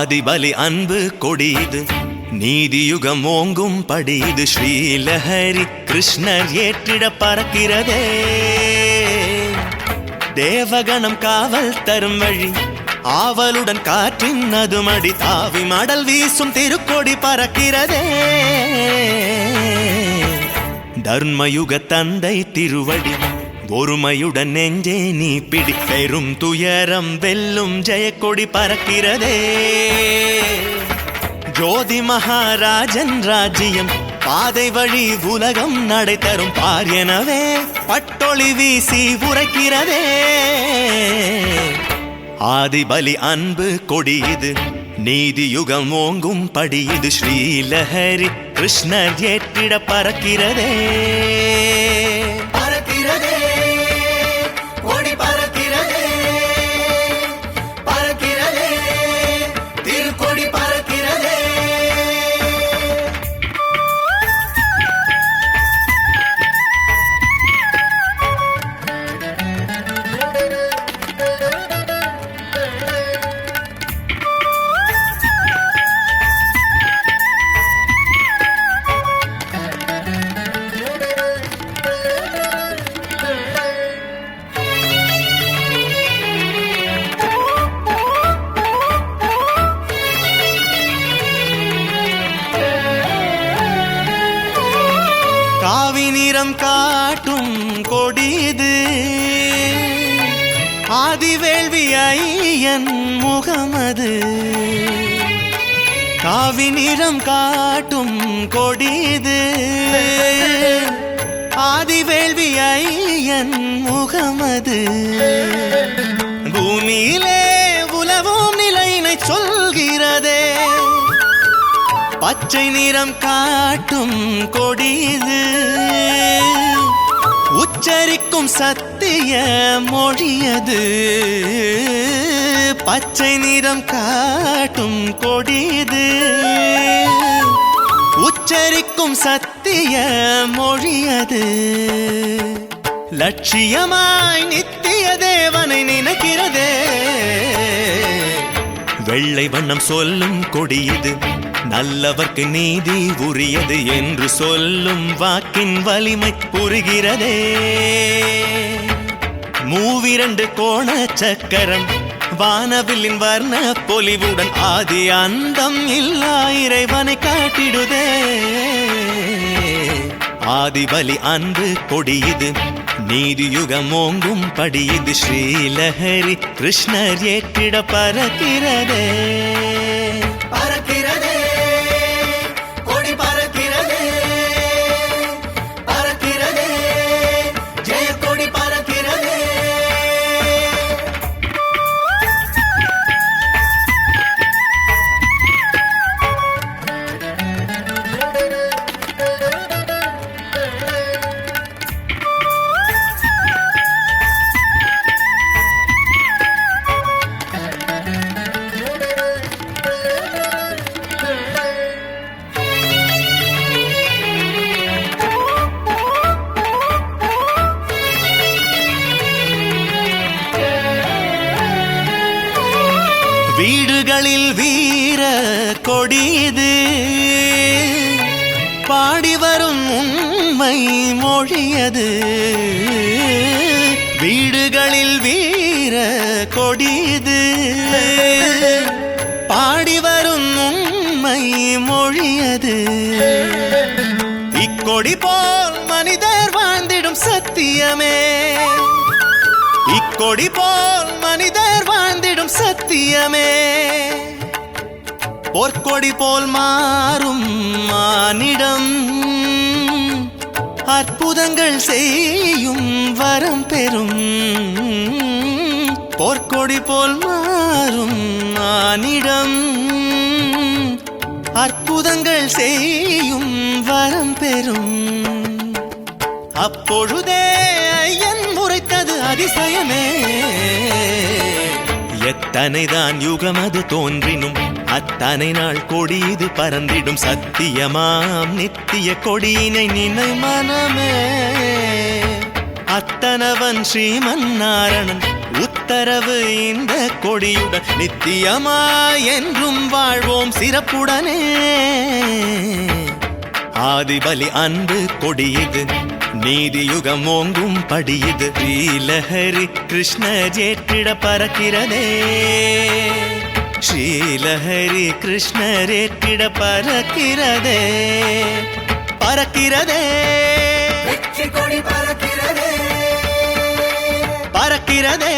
ஆதிபலி அன்பு கொடிது நீதியுகம் ஓங்கும் படிது ஸ்ரீலஹரி கிருஷ்ணர் ஏற்றிட பறக்கிறதே தேவகணம் காவல் தரும் வழி ஆவலுடன் காற்றின் அதுமடி தாவி மடல் வீசும் திருக்கொடி பறக்கிறதே தர்மயுக தந்தை திருவடி ஒருமையுடன் நெஞ்சே நீ பிடி பெரும் துயரம் வெல்லும் ஜெயக்கொடி பறக்கிறதே ஜோதி மகாராஜன் ராஜ்யம் பாதை வழி உலகம் நடை தரும் பார் எனவே பட்டொளி வீசி உரைக்கிறதே ஆதிபலி அன்பு கொடிது நீதியுகம் ஓங்கும் படிது ஸ்ரீலஹரி கிருஷ்ணர் ஏற்றிட பறக்கிறதே பறக்கிறதே கொடி பறக்கிறதே பறக்கிறதே திருக்கொடி பறக்கிறதே காவி நிறம் காட்டும் கொடிது ஆதிவேள்வி ஐயன் முகமது காவி நிறம் காட்டும் கொடிது ஆதிவேள்வி ஐயன் முகமது பூமியிலே உலவும் நிலையினை சொல்கிறதே பச்சை நிறம் காட்டும் கொடிது உச்சரிக்கும் சத்திய மொழியது பச்சை நிறம் காட்டும் கொடிது உச்சரிக்கும் சத்திய மொழியது லட்சியமாய் நித்திய தேவனை நினைக்கிறதே வெள்ளை வண்ணம் சொல்லும் கொடியது நல்லவர்க்கு நீதி உரியது என்று சொல்லும் வாக்கின் வலிமை புரிகிறதே மூவிரண்டு கோண சக்கரம் வானவில்லின் வர்ண பொலிவுடன் ஆதி அந்தம் இல்லா இறைவனை காட்டிடுதே ஆதிபலி அன்பு கொடிது நீதியுகம் ஓங்கும் படிது ஸ்ரீலஹரி கிருஷ்ணர் ஏற்றிட பறக்கிறதே பறக்கிறதே கொடி பறக்கிறதே பறக்கிறதே ஜெயக்கொடி பறக்கிறதே வீடுகளில் வீர கொடிது பாடி வரும் உண்மை மொழியது வீடுகளில் வீர கொடிது பாடி வரும் உண்மை மொழியது இக்கொடி போல் மனிதர் வாழ்ந்திடும் சத்தியமே இக்கொடி போல் மனிதர் வாழ்ந்திடும் சத்தியமே பொற்கொடி போல் மாறும் மானிடம் அற்புதங்கள் செய்யும் வரம் பெறும் பொற்கொடி போல் மாறும் மானிடம் அற்புதங்கள் செய்யும் வரம் பெறும் அப்பொழுதே ஐயன் முறைத்தது அதிசயமே எத்தனைதான் யுகம் அது தோன்றினும் அத்தனை நாள் கொடிது பறந்திடும் சத்தியமாம் நித்திய கொடியினை நினை மனமே அத்தனவன் ஸ்ரீமன் நாரணன் உத்தரவு இந்த கொடியுடன் நித்தியமாய் என்றும் வாழ்வோம் சிறப்புடனே. ஆதிபலி அன்பு கொடியது, நீதியுகம் ஓங்கும் படியது. ஸ்ரீலஹரி கிருஷ்ண ஜேற்றிட பறக்கிறதே, ஸ்ரீலஹரி கிருஷ்ணரேற்றிட பறக்கிறதே, பறக்கிறதே, வெற்றி கொடி பறக்கிறதே, பறக்கிறதே.